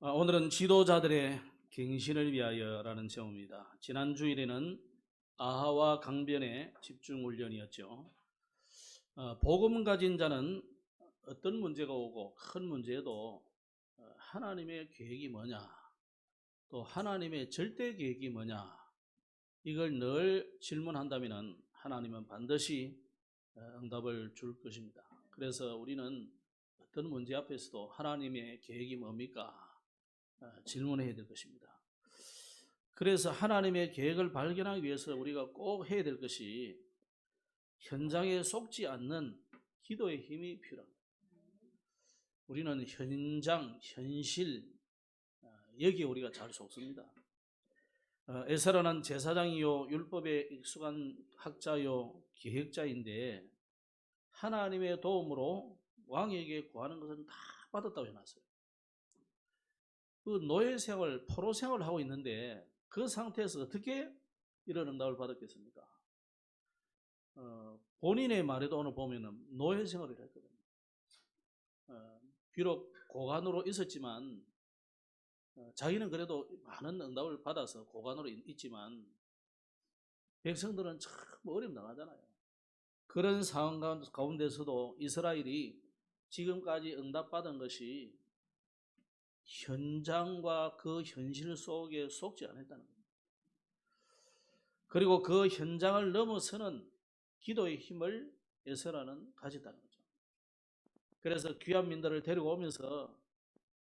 오늘은 지도자들의 갱신을 위하여라는 제목입니다. 지난 주일에는 아하와 강변의 집중 훈련이었죠. 복음 가진 자는 어떤 문제가 오고 큰 문제에도 하나님의 계획이 뭐냐, 또 하나님의 절대 계획이 뭐냐, 이걸 늘 질문한다면 하나님은 반드시 응답을 줄 것입니다. 그래서 우리는 어떤 문제 앞에서도 하나님의 계획이 뭡니까? 질문해야 될 것입니다. 그래서 하나님의 계획을 발견하기 위해서 우리가 꼭 해야 될 것이 현장에 속지 않는 기도의 힘이 필요합니다. 우리는 현장, 현실, 여기에 우리가 잘 속습니다. 에스라는 제사장이요 율법에 익숙한 학자요 기획자인데 하나님의 도움으로 왕에게 구하는 것은 다 받았다고 해놨어요. 그 노예 생활, 포로 생활을 하고 있는데 그 상태에서 어떻게 이런 응답을 받았겠습니까? 본인의 말에도 오늘 보면은 노예 생활을 했거든요. 비록 고관으로 있었지만 자기는 그래도 많은 응답을 받아서 고관으로 있지만 백성들은 참 어려움 당하잖아요. 그런 상황 가운데서도 이스라엘이 지금까지 응답받은 것이 현장과 그 현실 속에 속지 않았다는 겁니다. 그리고 그 현장을 넘어서는 기도의 힘을 에스라는 가졌다는 거죠. 그래서 귀한 민들을 데리고 오면서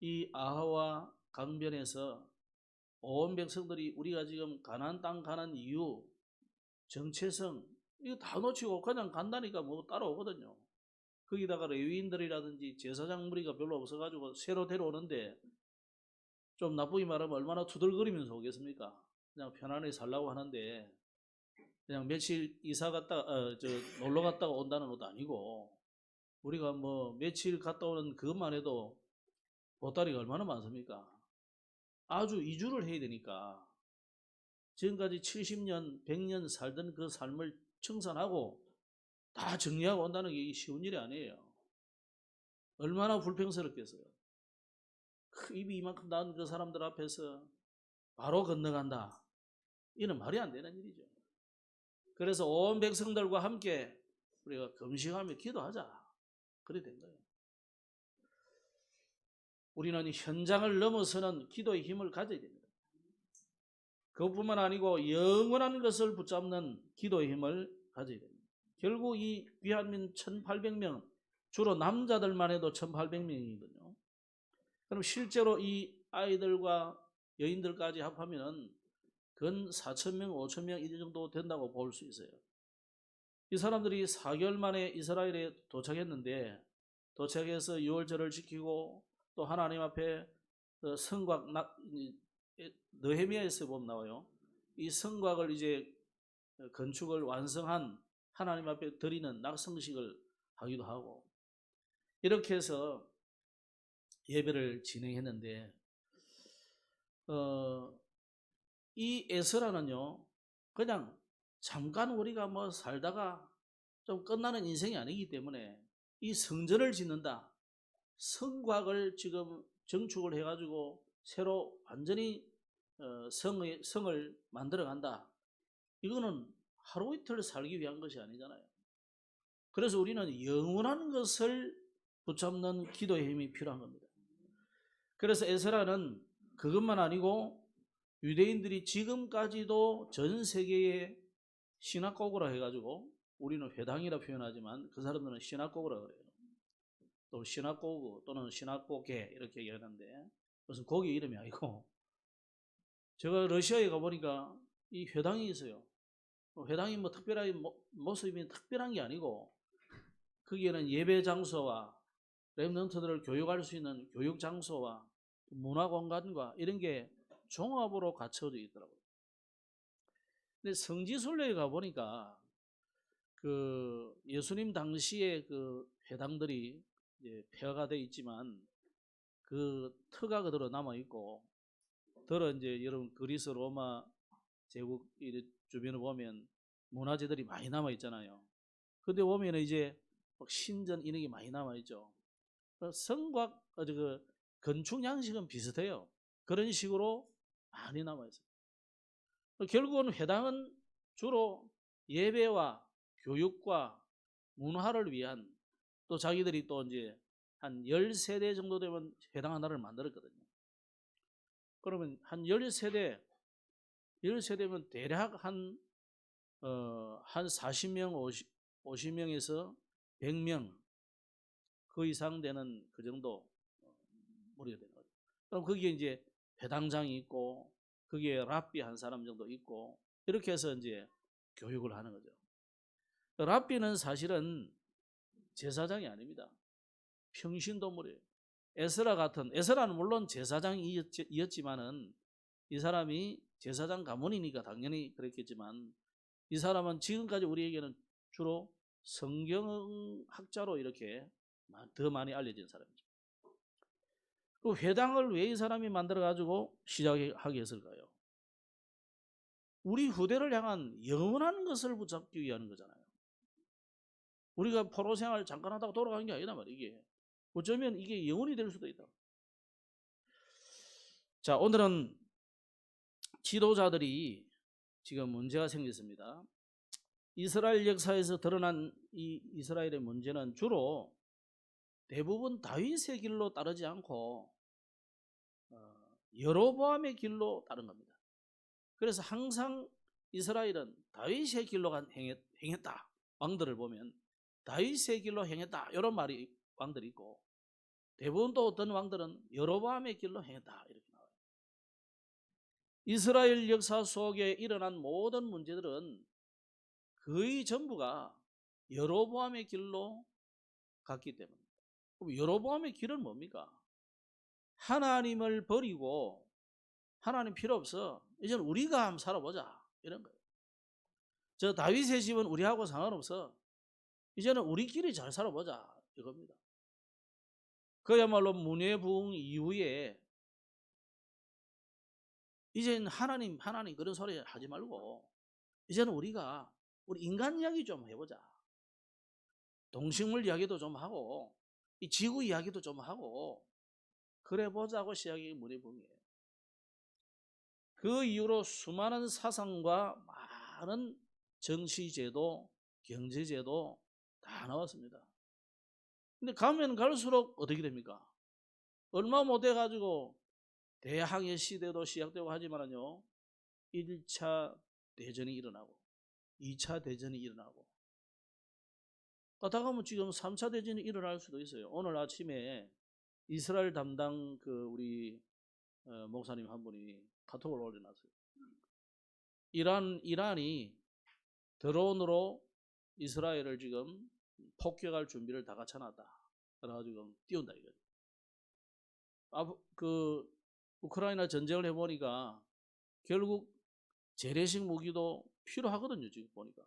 이 아하와 강변에서 온 백성들이 우리가 지금 가나안 땅 가는 이유, 정체성 이거 다 놓치고 그냥 간다니까 뭐 따라오거든요. 거기다가 레위인들이라든지 제사장 무리가 별로 없어가지고 새로 데려오는데 좀 나쁘게 말하면 얼마나 투덜거리면서 오겠습니까? 그냥 편안하게 살라고 하는데 그냥 며칠 이사 갔다 놀러 갔다가 온다는 것도 아니고 우리가 뭐 며칠 갔다 오는 그것만 해도 보따리가 얼마나 많습니까? 아주 이주를 해야 되니까 지금까지 70년, 100년 살던 그 삶을 청산하고 다 정리하고 온다는 게 쉬운 일이 아니에요. 얼마나 불평스럽겠어요. 입이 이만큼 나온 그 사람들 앞에서 바로 건너간다. 이는 말이 안 되는 일이죠. 그래서 온 백성들과 함께 우리가 금식하며 기도하자. 그래 된 거예요. 우리는 현장을 넘어서는 기도의 힘을 가져야 됩니다. 그것뿐만 아니고 영원한 것을 붙잡는 기도의 힘을 가져야 됩니다. 결국 이 귀한민 1800명, 주로 남자들만 해도 1800명이거든요. 그럼 실제로 이 아이들과 여인들까지 합하면 근 4,000명, 5,000명 이 정도 된다고 볼 수 있어요. 이 사람들이 4개월 만에 이스라엘에 도착했는데 도착해서 유월절을 지키고 또 하나님 앞에 성곽 느헤미야에서 보면 나와요. 이 성곽을 이제 건축을 완성한 하나님 앞에 드리는 낙성식을 하기도 하고 이렇게 해서 예배를 진행했는데 이 에스라는요 그냥 잠깐 우리가 뭐 살다가 좀 끝나는 인생이 아니기 때문에 이 성전을 짓는다, 성곽을 지금 정축을 해가지고 새로 완전히 성을 만들어 간다, 이거는 하루 이틀 살기 위한 것이 아니잖아요. 그래서 우리는 영원한 것을 붙잡는 기도의 힘이 필요한 겁니다. 그래서 에스라는 그것만 아니고 유대인들이 지금까지도 전 세계에 시나고그라 해가지고 우리는 회당이라 표현하지만 그 사람들은 시나고그라 그래요. 또 시나고그 또는 시나고게 이렇게 얘기하는데 무슨 고기 이름이 아니고, 제가 러시아에 가보니까 이 회당이 있어요. 회당이 뭐 특별하게 모습이 특별한 게 아니고 거기에는 예배 장소와 렘넌트들을 교육할 수 있는 교육 장소와 문화 공간과 이런 게 종합으로 갖춰져 있더라고요. 근데 성지순례에 가보니까 그 예수님 당시에 그 회당들이 이제 폐허가 돼 있지만 그 터가 그대로 남아 있고, 더러 이제 여러분 그리스 로마 제국 주변을 보면 문화재들이 많이 남아 있잖아요. 근데 보면 이제 신전 이런 게 많이 남아 있죠. 성곽 건축 양식은 비슷해요. 그런 식으로 많이 남아 있어요. 결국은 회당은 주로 예배와 교육과 문화를 위한, 또 자기들이 또 이제 한 10세대 정도 되면 회당 하나를 만들었거든요. 그러면 한 10세대, 10세대면 대략 한 40명, 50명에서 100명 그 이상 되는 그 정도 무리가 되는 거죠. 그럼 거기에 이제 회당장이 있고 거기에 랍비 한 사람 정도 있고 이렇게 해서 이제 교육을 하는 거죠. 랍비는 사실은 제사장이 아닙니다. 평신도물이에요. 에스라는 물론 제사장이었지만은 이 사람이 제사장 가문이니까 당연히 그랬겠지만 이 사람은 지금까지 우리에게는 주로 성경학자로 이렇게 더 많이 알려진 사람이죠. 그 회당을 왜 이 사람이 만들어 가지고 시작하게 했을까요? 우리 후대를 향한 영원한 것을 붙잡기 위한 거잖아요. 우리가 포로 생활 잠깐 하다가 돌아가는 게 아니란 말이에요. 이게 어쩌면 이게 영원이 될 수도 있다. 자, 오늘은 지도자들이 지금 문제가 생겼습니다. 이스라엘 역사에서 드러난 이 이스라엘의 문제는 주로 대부분 다윗의 길로 따르지 않고 여로보암의 길로 따른 겁니다. 그래서 항상 이스라엘은 다윗의 길로 행했다. 왕들을 보면 다윗의 길로 행했다. 이런 말이 왕들이 있고, 대부분 또 어떤 왕들은 여로보암의 길로 행했다. 이렇게 나와요. 이스라엘 역사 속에 일어난 모든 문제들은 거의 전부가 여로보암의 길로 갔기 때문입니다. 그럼 여로보암의 길은 뭡니까? 하나님을 버리고 하나님 필요 없어. 이제는 우리가 한번 살아보자. 이런 거예요. 저 다윗의 집은 우리하고 상관없어. 이제는 우리끼리 잘 살아보자. 이겁니다. 그야말로 문예부흥 이후에 이제는 하나님 그런 소리 하지 말고 이제는 우리가 우리 인간 이야기 좀 해보자. 동식물 이야기도 좀 하고 이 지구 이야기도 좀 하고 그래 보자고 시작이 문예부흥이에요. 그 이후로 수많은 사상과 많은 정치제도, 경제제도 다 나왔습니다. 근데 가면 갈수록 어떻게 됩니까? 얼마 못 해가지고 대항해 시대도 시작되고 하지만요, 1차 대전이 일어나고 2차 대전이 일어나고 가다가면 지금 3차 대전이 일어날 수도 있어요. 오늘 아침에 이스라엘 담당 그 우리 목사님 한 분이 카톡을 올려놨어요. 이란이 드론으로 이스라엘을 지금 폭격할 준비를 다 갖춰놨다. 그래가지고 띄운다 이거죠. 그 우크라이나 전쟁을 해보니까 결국 재래식 무기도 필요하거든요. 지금 보니까.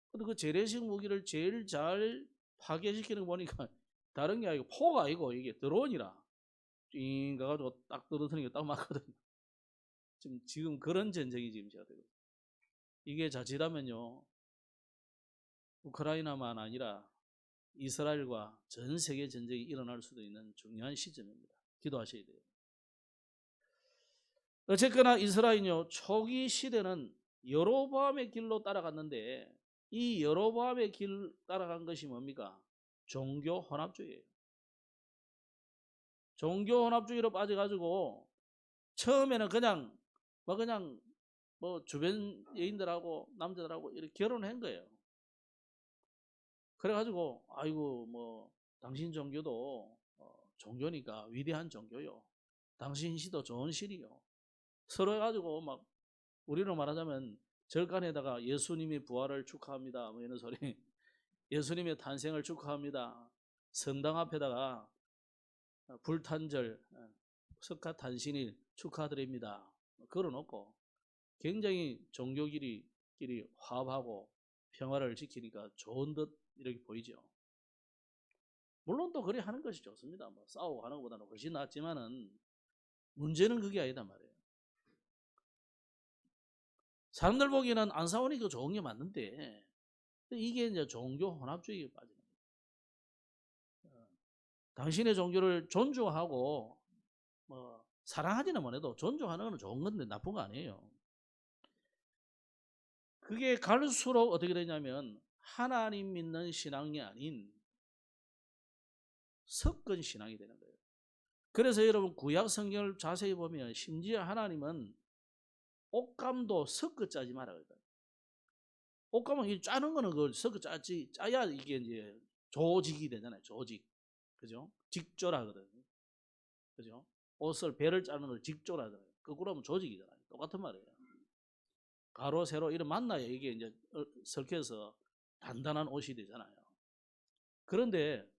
근데 그 재래식 무기를 제일 잘 파괴시키는 거 보니까 다른 게 아니고 포가 아니고 이게 드론이라 띵 가가지고 딱 떨어뜨리는 게 딱 맞거든요. 지금 그런 전쟁이 지금 시작되고 있어요. 이게 자칫하면요 우크라이나만 아니라 이스라엘과 전 세계 전쟁이 일어날 수도 있는 중요한 시점입니다. 기도하셔야 돼요. 어쨌거나 이스라엘은요 초기 시대는 여로보암의 길로 따라갔는데 이 여로보암의 길 따라간 것이 뭡니까? 종교 혼합주의예요. 종교 혼합주의로 빠져가지고 처음에는 그냥 주변 여인들하고 남자들하고 이렇게 결혼한 거예요. 그래가지고 아이고 뭐 당신 종교도 종교니까 위대한 종교요. 당신 시도 좋은 시리요. 서로 해가지고 막 우리로 말하자면 절간에다가 예수님의 부활을 축하합니다. 뭐 이런 소리. 예수님의 탄생을 축하합니다. 성당 앞에다가 불탄절, 석가탄신일 축하드립니다. 걸어놓고 굉장히 종교끼리 화합하고 평화를 지키니까 좋은 듯 이렇게 보이죠. 물론 또 그래 하는 것이 좋습니다. 뭐 싸우고 하는 것보다는 훨씬 낫지만은 문제는 그게 아니다 말이에요. 사람들 보기에는 안 싸우니까 좋은 게 맞는데 이게 이제 종교 혼합주의에 빠지는 거예요. 당신의 종교를 존중하고 뭐 사랑하지는 못해도 존중하는 건 좋은 건데 나쁜 거 아니에요. 그게 갈수록 어떻게 되냐면 하나님 믿는 신앙이 아닌 섞은 신앙이 되는 거예요. 그래서 여러분 구약 성경을 자세히 보면 심지어 하나님은 옷감도 섞어 짜지 마라 그러다. 옷감은 이 짜는 거는 그걸 섞어 짜야 이게 이제 조직이 되잖아요. 조직. 그죠? 직조라거든. 그죠? 옷을 배를 짜는 걸 직조라거든. 거꾸로 하면 조직이잖아요. 똑같은 말이에요. 가로 세로 이런 만나야 이게 이제 섞여서 단단한 옷이 되잖아요. 그런데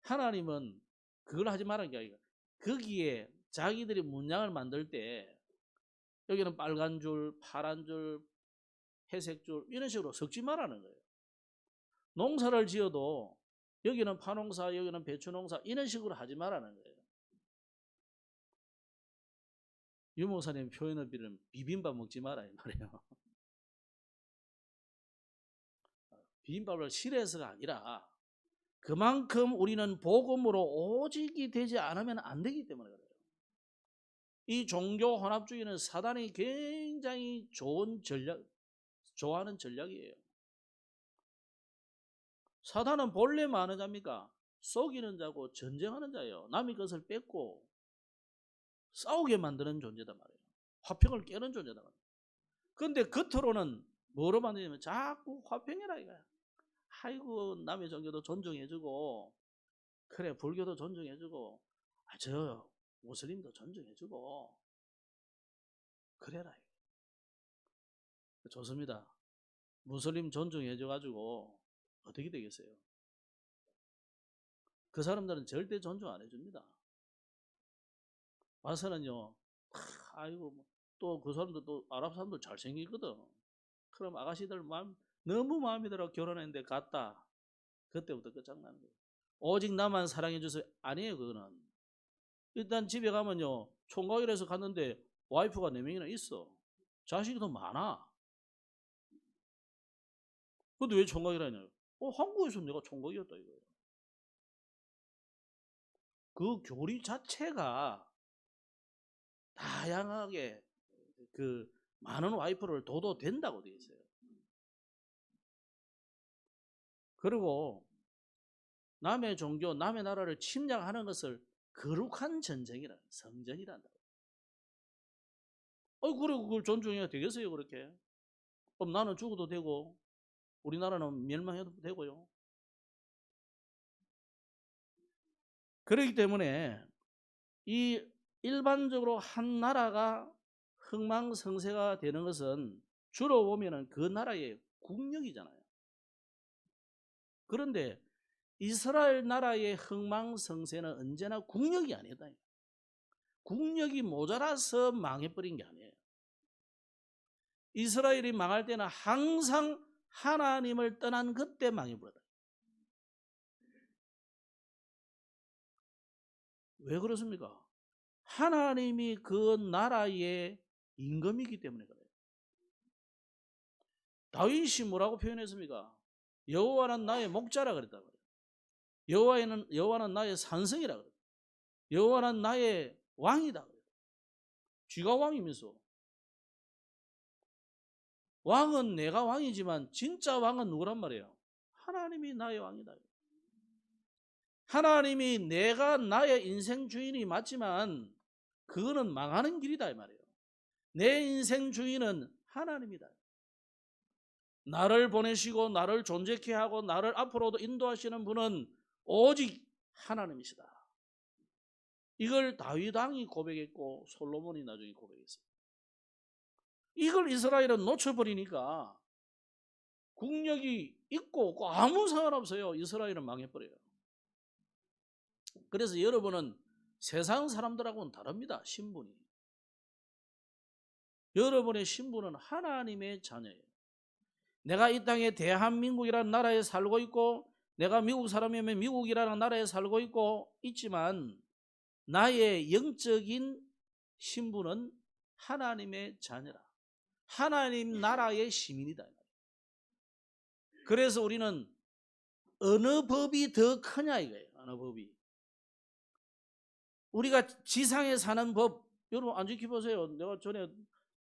하나님은 그걸 하지 말라는 게 아니라 거기에 자기들이 문양을 만들 때 여기는 빨간 줄, 파란 줄, 회색 줄 이런 식으로 섞지 말라는 거예요. 농사를 지어도 여기는 파농사, 여기는 배추농사 이런 식으로 하지 말라는 거예요. 유 목사님 표현을 빌면 비빔밥 먹지 마라 이 말이에요. 비빔밥을 싫어해서가 아니라 그만큼 우리는 복음으로 오직이 되지 않으면 안 되기 때문에 그래요. 이 종교 혼합주의는 사단이 굉장히 좋아하는 전략이에요. 사단은 본래 뭐 하는 자입니까? 속이는 자고 전쟁하는 자예요. 남의 것을 뺏고 싸우게 만드는 존재단 말이에요. 화평을 깨는 존재단 말이에요. 그런데 겉으로는 뭐로 만드냐면 자꾸 화평이라 이거야. 아이고 남의 종교도 존중해주고 그래 불교도 존중해주고 저 무슬림도 존중해주고 그래라. 좋습니다. 무슬림 존중해줘가지고 어떻게 되겠어요? 그 사람들은 절대 존중 안 해줍니다. 와서는요, 아이고 또 그 사람들 또 아랍 사람들 잘생기거든. 그럼 아가씨들 너무 마음에 들어 결혼했는데 갔다. 그때부터 끝장나는 거예요. 오직 나만 사랑해줘서 아니에요. 그거는 일단 집에 가면요 총각이라 해서 갔는데 와이프가 4명이나 있어. 자식이 더 많아. 근데 왜 총각이라 하냐고. 한국에서 내가 총각이었다 이거예요. 그 교리 자체가 다양하게 그 많은 와이프를 둬도 된다고 되어 있어요. 그리고 남의 종교, 남의 나라를 침략하는 것을 거룩한 전쟁이라, 성전이란다. 그래 그걸 존중해야 되겠어요 그렇게? 그럼 나는 죽어도 되고 우리나라는 멸망해도 되고요. 그렇기 때문에 이 일반적으로 한 나라가 흥망성쇠가 되는 것은 주로 보면은 그 나라의 국력이잖아요. 그런데 이스라엘 나라의 흥망성쇠는 언제나 국력이 아니다. 국력이 모자라서 망해버린 게 아니에요. 이스라엘이 망할 때는 항상 하나님을 떠난 그때 망해버렸다. 왜 그렇습니까? 하나님이 그 나라의 임금이기 때문에 그래요. 다윗이 뭐라고 표현했습니까? 여호와는 나의 목자라 그랬다고 그래요. 여호와는 나의 산성이라 그래요. 여호와는 나의 왕이다 그래요. 쥐가 왕이면서 왕은 내가 왕이지만 진짜 왕은 누구란 말이에요? 하나님이 나의 왕이다. 하나님이 내가 나의 인생 주인이 맞지만 그거는 망하는 길이다 이 말이에요. 내 인생 주인은 하나님이다. 나를 보내시고 나를 존재케 하고 나를 앞으로도 인도하시는 분은 오직 하나님이시다. 이걸 다윗 왕이 고백했고 솔로몬이 나중에 고백했어요. 이걸 이스라엘은 놓쳐버리니까 국력이 있고 없고 아무 상관없어요. 이스라엘은 망해버려요. 그래서 여러분은 세상 사람들하고는 다릅니다. 신분이. 여러분의 신분은 하나님의 자녀예요. 내가 이 땅에 대한민국이라는 나라에 살고 있고 내가 미국 사람이면 미국이라는 나라에 살고 있지만 나의 영적인 신분은 하나님의 자녀라. 하나님 나라의 시민이다. 그래서 우리는 어느 법이 더 크냐 이거예요. 어느 법이. 우리가 지상에 사는 법 여러분 안 지켜보세요. 내가 전에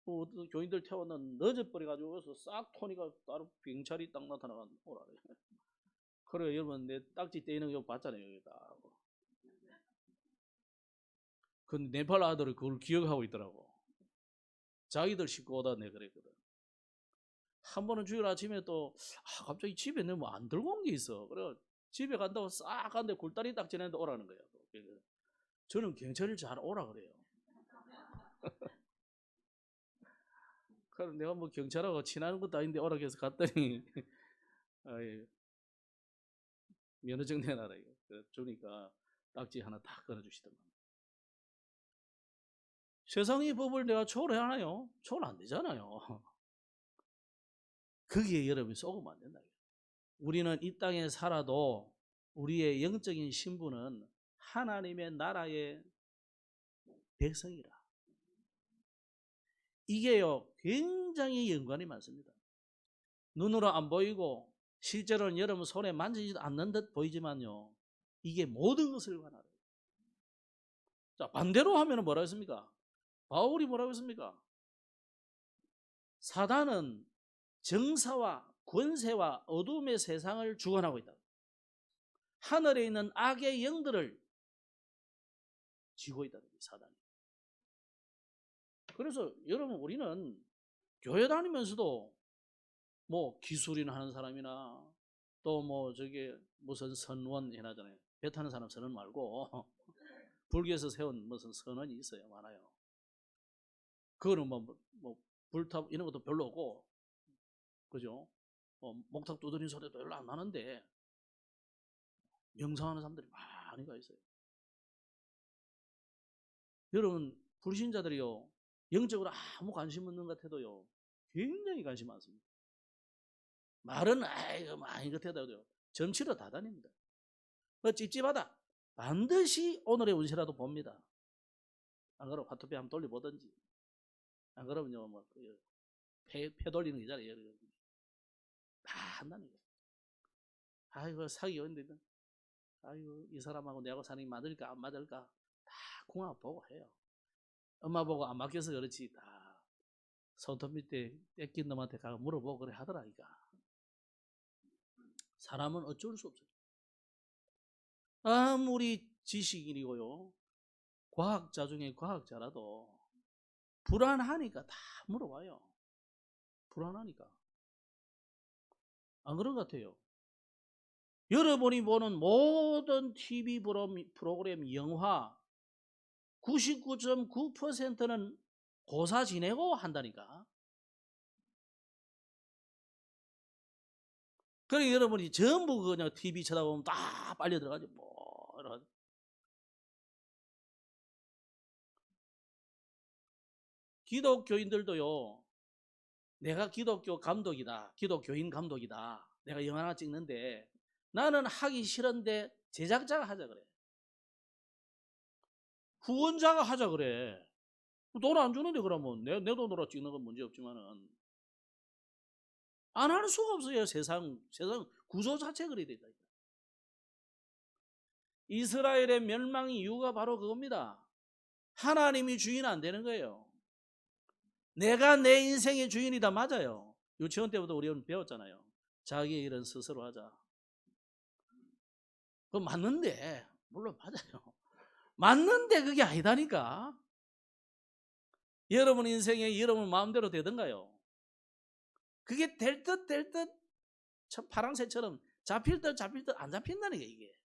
뭐 어떤 교인들 태웠는 늦어버려가지고 그래서 싹 토니까 따로 경찰이 딱 나타나가 오라 그래. 그래 여러분 내 딱지 떼이는 거 봤잖아요 여기다. 근데 네팔 아들이 그걸 기억하고 있더라고. 자기들 싣고 오다 내 그랬거든. 한 번은 주일 아침에 또 갑자기 집에 내가 뭐 안 들고 온 게 있어. 그래 집에 간다고 싹 갔는데 굴다리 딱 지내는데 오라는 거야. 저는 경찰을 잘 오라 그래요. 그럼 내가 뭐 경찰하고 친한 것도 아닌데 오라 해서 갔더니 면허증 내놔라 이거. 주니까 딱지 하나 딱 걸어주시더만. 세상의 법을 내가 초월하나요? 초월 안 되잖아요. 거기에 여러분이 속으면 안 된다. 우리는 이 땅에 살아도 우리의 영적인 신분은 하나님의 나라의 백성이라. 이게요 굉장히 연관이 많습니다. 눈으로 안 보이고 실제로는 여러분 손에 만지지도 않는 듯 보이지만요 이게 모든 것을 관할해요. 자 반대로 하면 뭐라 했습니까? 바울이 뭐라고 했습니까? 사단은 정사와 권세와 어둠의 세상을 주관하고 있다. 하늘에 있는 악의 영들을 쥐고 있다. 사단이. 그래서 여러분 우리는 교회 다니면서도 뭐 기술인 하는 사람이나 또 뭐 저게 무슨 선원 해나잖아요. 배 타는 사람 선원 말고 불교에서 세운 무슨 선원이 있어요. 많아요. 그거는 뭐 불탑 이런 것도 별로 없고 그죠? 목탁 두드리는 소리도 별로 안 나는데 명상하는 사람들이 많이 가 있어요. 여러분 불신자들이요 영적으로 아무 관심 없는 것 같아도요 굉장히 관심 많습니다. 말은 아이고 많이 같아도요 점치러 다 다닙니다. 찝찝하다 반드시 오늘의 운세라도 봅니다. 안 그러면 화투표 한번 돌려보든지 안 그러면요 뭐 패 돌리는 게 있잖아요. 다 한다는 거예요. 아이고 사기 어딘데 아이고 이 사람하고 내하고 사는 게 맞을까 안 맞을까 다 궁합 보고 해요. 엄마 보고 안 맡겨서 그렇지 다 손톱 밑에 뺏긴 놈한테 가서 물어보고 그래 하더라니까. 사람은 어쩔 수 없어요. 아무리 지식인이고요 과학자 중에 과학자라도 불안하니까 다 물어봐요. 불안하니까. 안 그런 것 같아요. 여러분이 보는 모든 TV 프로그램, 영화 99.9%는 고사 지내고 한다니까. 그러니까 여러분이 전부 그냥 TV 쳐다보면 다 빨려 들어가죠. 뭐 이런. 기독교인들도요. 내가 기독교 감독이다. 기독교인 감독이다. 내가 영화 하나 찍는데 나는 하기 싫은데 제작자가 하자 그래. 후원자가 하자 그래. 돈 안 주는데 그러면 내 돈으로 찍는 건 문제 없지만은 안 할 수가 없어요. 세상 구조 자체 그리 돼 있다. 이스라엘의 멸망 이유가 바로 그겁니다. 하나님이 주인 안 되는 거예요. 내가 내 인생의 주인이다 맞아요. 유치원 때부터 우리는 배웠잖아요. 자기의 일은 스스로 하자. 그건 맞는데 물론 맞아요. 맞는데 그게 아니다니까. 여러분 인생에 여러분 마음대로 되던가요? 그게 될 듯 파랑새처럼 잡힐 듯 안 잡힌다는 게 이게.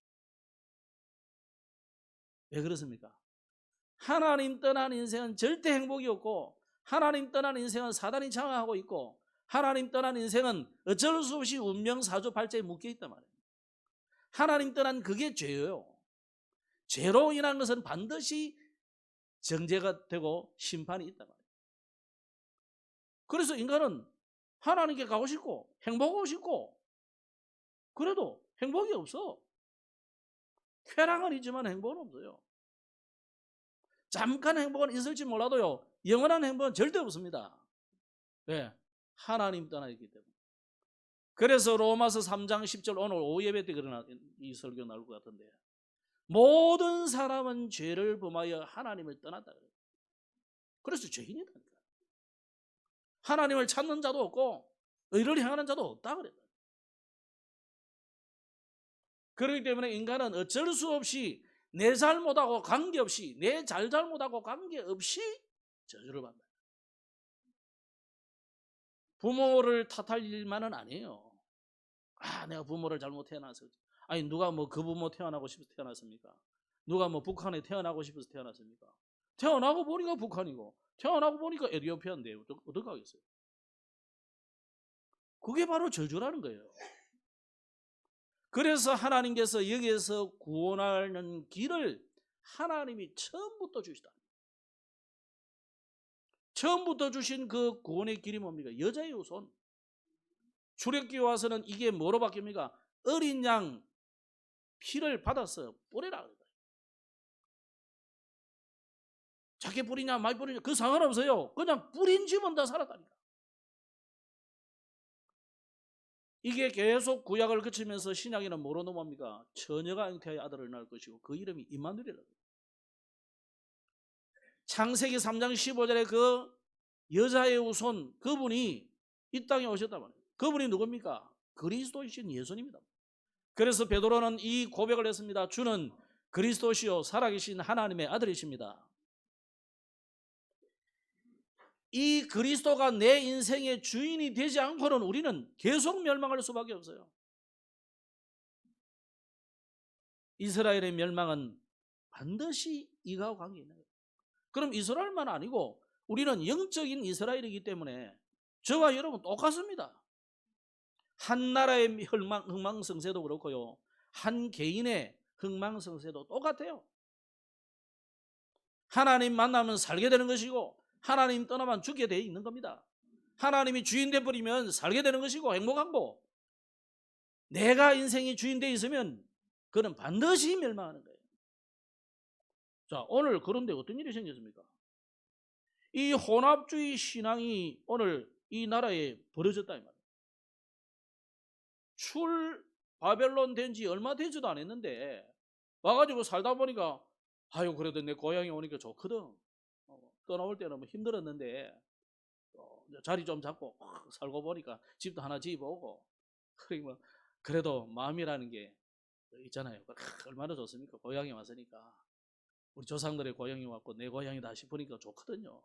왜 그렇습니까? 하나님 떠난 인생은 절대 행복이 없고 하나님 떠난 인생은 사단이 장악하고 있고 하나님 떠난 인생은 어쩔 수 없이 운명 사주팔자에 묶여 있단 말이에요. 하나님 떠난 그게 죄예요. 죄로 인한 것은 반드시 정죄가 되고 심판이 있단 말이에요. 그래서 인간은 하나님께 가고 싶고 행복하고 싶고 그래도 행복이 없어. 쾌락은 있지만 행복은 없어요. 잠깐 행복은 있을지 몰라도요 영원한 행복은 절대 없습니다. 왜? 하나님 떠나 있기 때문에. 그래서 로마서 3장 10절 오늘 오후 예배 때 이 설교 나올 것 같은데 모든 사람은 죄를 범하여 하나님을 떠났다. 그래서 죄인이다. 하나님을 찾는 자도 없고 의를 행하는 자도 없다 그랬다. 그렇기 때문에 인간은 어쩔 수 없이 내 잘못하고 관계없이, 내 잘못하고 관계없이 저주를 받는다. 부모를 탓할 일만은 아니에요. 내가 부모를 잘못 태어나서. 아니, 누가 뭐 그 부모 태어나고 싶어서 태어났습니까? 누가 뭐 북한에 태어나고 싶어서 태어났습니까? 태어나고 보니까 북한이고, 태어나고 보니까 에티오피아인데 어떡 하겠어요? 그게 바로 저주라는 거예요. 그래서 하나님께서 여기에서 구원하는 길을 하나님이 처음부터 주시다. 처음부터 주신 그 구원의 길이 뭡니까? 여자의 후손. 출애굽기에 와서는 이게 뭐로 바뀝니까? 어린 양 피를 받아서 뿌리라. 작게 뿌리냐 많이 뿌리냐 그 상관없어요. 그냥 뿌린 집은 다 살았다니까. 이게 계속 구약을 거치면서 신약에는 뭐로 넘어갑니까? 처녀가 잉태하여 아들을 낳을 것이고 그 이름이 임마누엘이라고. 창세기 3장 15절에 그 여자의 후손 그분이 이 땅에 오셨단 말이에요. 그분이 누굽니까? 그리스도이신 예수님이다. 그래서 베드로는 이 고백을 했습니다. 주는 그리스도시요 살아계신 하나님의 아들이십니다. 이 그리스도가 내 인생의 주인이 되지 않고는 우리는 계속 멸망할 수밖에 없어요. 이스라엘의 멸망은 반드시 이가와 관계 있는 거예요. 그럼 이스라엘만 아니고 우리는 영적인 이스라엘이기 때문에 저와 여러분 똑같습니다. 한 나라의 흥망성쇠도 그렇고요. 한 개인의 흥망성쇠도 똑같아요. 하나님 만나면 살게 되는 것이고 하나님 떠나면 죽게 되어 있는 겁니다. 하나님이 주인 되어버리면 살게 되는 것이고 행복하고 내가 인생이 주인 되어 있으면 그는 반드시 멸망하는 거예요. 자, 오늘 그런데 어떤 일이 생겼습니까? 이 혼합주의 신앙이 오늘 이 나라에 벌어졌다 이 말이에요. 바벨론 된 지 얼마 되지도 않았는데 와가지고 살다 보니까 그래도 내 고향에 오니까 좋거든. 떠나올 때는 뭐 힘들었는데 자리 좀 잡고 살고 보니까 집도 하나 지어보고 그러면 그래도 마음이라는 게 있잖아요. 얼마나 좋습니까? 고향에 왔으니까 우리 조상들의 고향에 왔고 내 고향이다 싶으니까 좋거든요.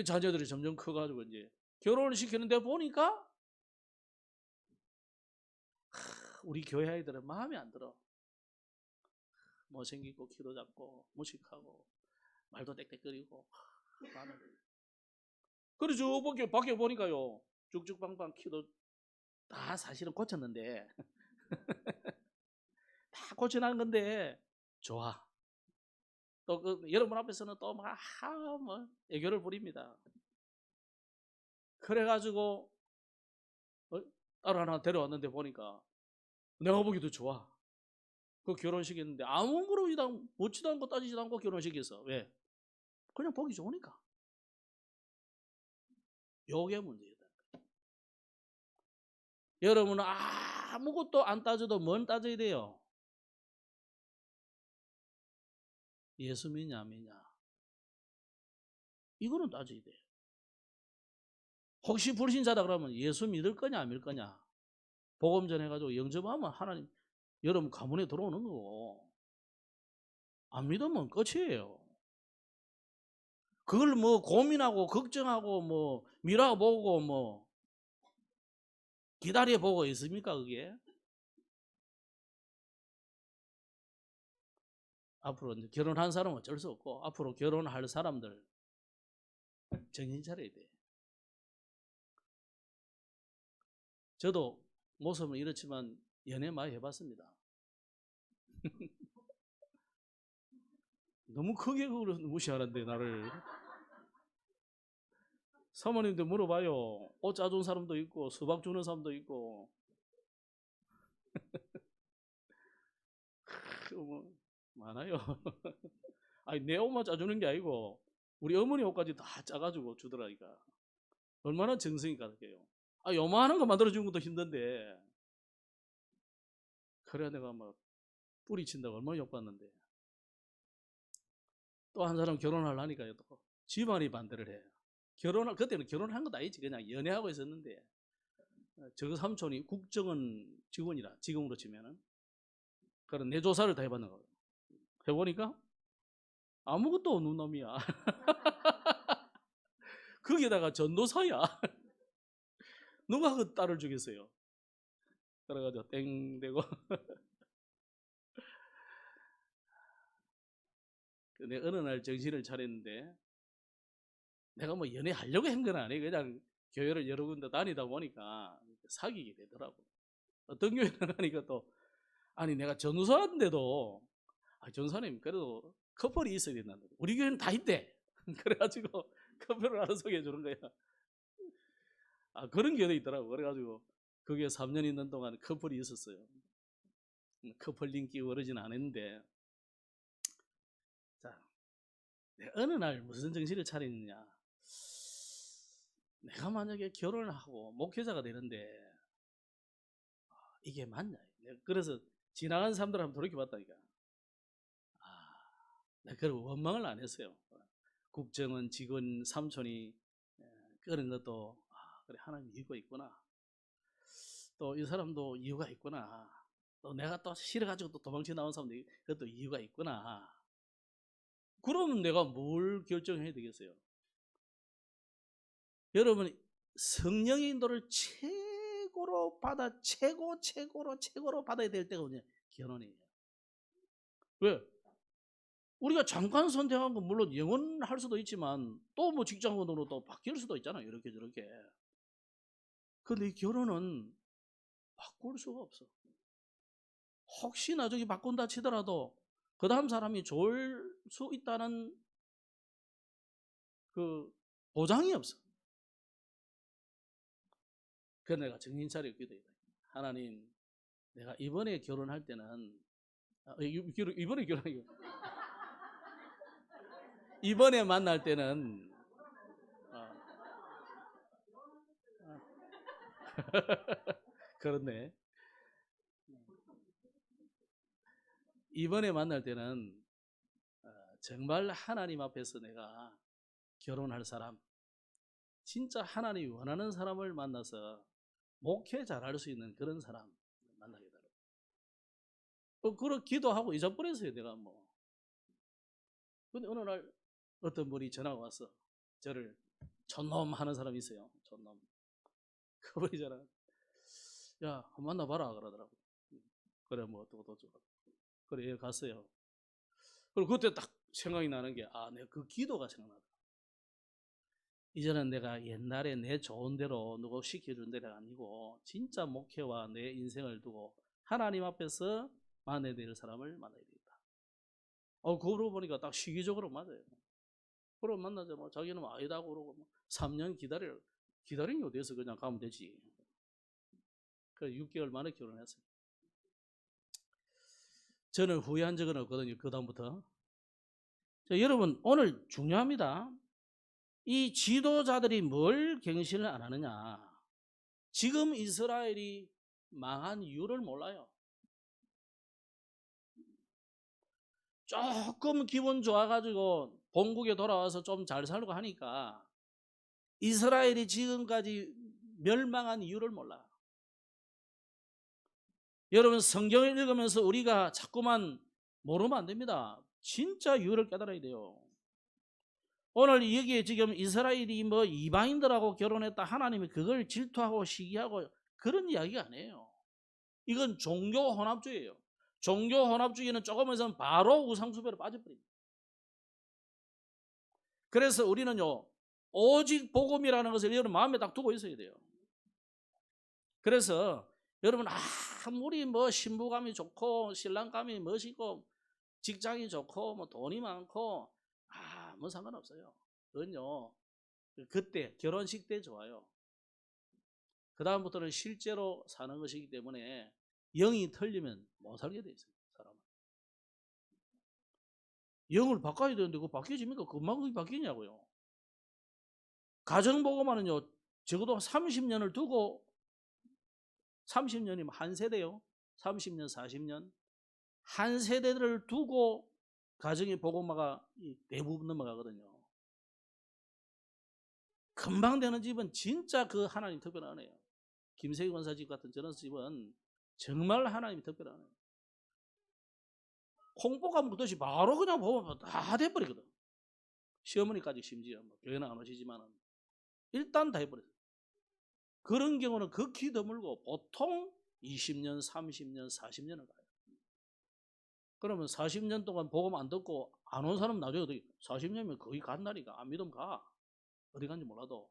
자녀들이 점점 커가지고 이제 결혼을 시키는데 보니까 우리 교회 아이들은 마음에 안 들어. 못생기고 키도 작고 무식하고 말도 땡땡거리고 그래서 밖에 보니까요 쭉쭉빵빵 키도 다 사실은 고쳤는데 다 고쳐난 건데 좋아. 또 여러분 앞에서는 또 막 애교를 부립니다. 그래가지고 딸 하나 데려왔는데 보니까 내가 보기도 좋아. 그 결혼식했는데 아무 묻지도 않고 따지지도 않고 결혼식했어. 왜? 그냥 보기 좋으니까. 요게 문제다. 여러분은 아무것도 안 따져도 뭘 따져야 돼요? 예수 믿냐 안 믿냐. 이거는 따져야 돼. 혹시 불신자다 그러면 예수 믿을 거냐 안 믿을 거냐. 복음 전해가지고 영접하면 하나님 여러분 가문에 들어오는 거고 안 믿으면 끝이에요. 그걸 뭐 고민하고 걱정하고 뭐 미뤄보고 뭐 기다려보고 있습니까 그게? 앞으로 이제 결혼한 사람은 어쩔 수 없고 앞으로 결혼할 사람들 정신 차려야 돼. 저도 모습은 이렇지만 연애 많이 해봤습니다. 너무 크게 그걸 무시하는데 나를. 사모님들 물어봐요. 옷 짜준 사람도 있고 수박 주는 사람도 있고 뭐 많아요. 아니 내 옷만 짜주는 게 아니고 우리 어머니 옷까지 다 짜가지고 주더라니까. 얼마나 정성이 가득해요. 요만한 거 만들어주는 것도 힘든데 그래 내가 막 뿌리친다고 얼마나 욕받는데. 또 한 사람 결혼하려니까요. 또 집안이 반대를 해요. 그때는 결혼한 것도 아니지. 그냥 연애하고 있었는데 저 삼촌이 국정원 직원이라 지금으로 치면은 그런 내 조사를 다 해봤는 거예요. 해보니까 아무것도 없는 놈이야. 거기다가 전도사야. 누가 그 딸을 주겠어요? 그래가지고 땡 되고 내 어느 날 정신을 차렸는데 내가 뭐 연애하려고 한 건 아니에요. 그냥 교회를 여러 군데 다니다 보니까 사귀게 되더라고. 어떤 교회를 가니까 또 아니 내가 전도사인데도 전도사님 그래도 커플이 있어야 된다는데 우리 교회는 다 있대. 그래가지고 커플을 하나 소개해 주는 거야. 그런 교회도 있더라고. 그래가지고 그게 3년 있는 동안 커플이 있었어요. 커플 인기 오르진 않았는데 자, 어느 날 무슨 정신을 차리느냐. 내가 만약에 결혼을 하고 목회자가 되는데 이게 맞냐. 그래서 지나간 사람들 한번 돌이켜봤다니까. 내가 그걸 원망을 안 했어요. 국정원 직원 삼촌이 그런 것도 그래 하나님 이유가 있구나. 또 이 사람도 이유가 있구나. 또 내가 또 싫어가지고 또 도망쳐 나온 사람도 그것도 이유가 있구나. 그러면 내가 뭘 결정해야 되겠어요? 여러분 성령의 인도를 최고로 최고로 받아야 될 때가 뭐냐? 결혼이에요. 왜? 우리가 잠깐 선택한 건 물론 영원할 수도 있지만 또 뭐 직장원으로 또 바뀔 수도 있잖아요. 이렇게 저렇게. 근데 이 결혼은 바꿀 수가 없어. 혹시 나중에 바꾼다 치더라도 그 다음 사람이 좋을 수 있다는 그 보장이 없어. 그래서 내가 정신 차리고 기도해. 하나님, 내가 이번에 결혼할 때는 이번에 결혼하기 이번에 만날 때는 그렇네. 이번에 만날 때는 정말 하나님 앞에서 내가 결혼할 사람, 진짜 하나님이 원하는 사람을 만나서 목회 잘할 수 있는 그런 사람 만나게 되더라고요. 그런 기도하고 잊어버렸어요, 내가 뭐. 근데 어느 날 어떤 분이 전화가 왔어. 저를 촌놈 하는 사람이 있어요. 촌놈. 그분이 전화, 야, 한번 만나봐라 그러더라고. 그래, 뭐 어쩌고 저쩌고. 그래, 예, 갔어요. 그리고 그때 딱 생각이 나는 게, 내가 그 기도가 생각나더라. 이제는 내가 옛날에 내 좋은 대로 누구 시켜준 데가 아니고 진짜 목회와 내 인생을 두고 하나님 앞에서 만나야 될 사람을 만나야 되겠다. 그러고 보니까 딱 시기적으로 맞아요. 그럼 만나자 뭐 자기는 뭐 아니다고 그러고 뭐 3년 기다린 게 어디서 그냥 가면 되지. 그래서 6개월 만에 결혼했어요. 저는 후회한 적은 없거든요. 그 다음부터. 자, 여러분 오늘 중요합니다. 이 지도자들이 뭘 갱신을 안 하느냐. 지금 이스라엘이 망한 이유를 몰라요. 조금 기분 좋아가지고 본국에 돌아와서 좀 잘 살고 하니까 이스라엘이 지금까지 멸망한 이유를 몰라. 여러분 성경을 읽으면서 우리가 자꾸만 모르면 안 됩니다. 진짜 이유를 깨달아야 돼요. 오늘 여기에 지금 이스라엘이 뭐 이방인들하고 결혼했다 하나님이 그걸 질투하고 시기하고 그런 이야기가 아니에요. 이건 종교 혼합주의예요. 종교 혼합주의는 조금 있으면 바로 우상숭배로 빠져버립니다. 그래서 우리는요 오직 복음이라는 것을 여러분 마음에 딱 두고 있어야 돼요. 그래서 여러분 아무리 뭐 신부감이 좋고 신랑감이 멋있고 직장이 좋고 뭐 돈이 많고 뭐 상관없어요. 그건요 그때 결혼식 때 좋아요. 그 다음부터는 실제로 사는 것이기 때문에 영이 틀리면 못 살게 돼 있어요. 사람은 영을 바꿔야 되는데 그거 바뀌어집니까? 금방 바뀌냐고요. 가정복음화는요 적어도 30년을 두고 30년이면 한 세대요. 30년 40년 한 세대를 두고 가정의 복음화가 대부분 넘어가거든요. 금방 되는 집은 진짜 그 하나님 특별하네요. 김세기 권사 집 같은 저런 집은 정말 하나님이 특별하네요. 홍보가 묻듯이 바로 그냥 보면 다 돼버리거든. 시어머니까지 심지어 뭐 교회는 안 오시지만은 일단 다 해버려요. 그런 경우는 극히 드물고 보통 20년, 30년, 40년을 가요. 그러면 40년 동안 복음 안 듣고 안 온 사람 나중에 어떻게 40년이면 거의 간다니까. 안 믿으면 가. 어디 간지 몰라도.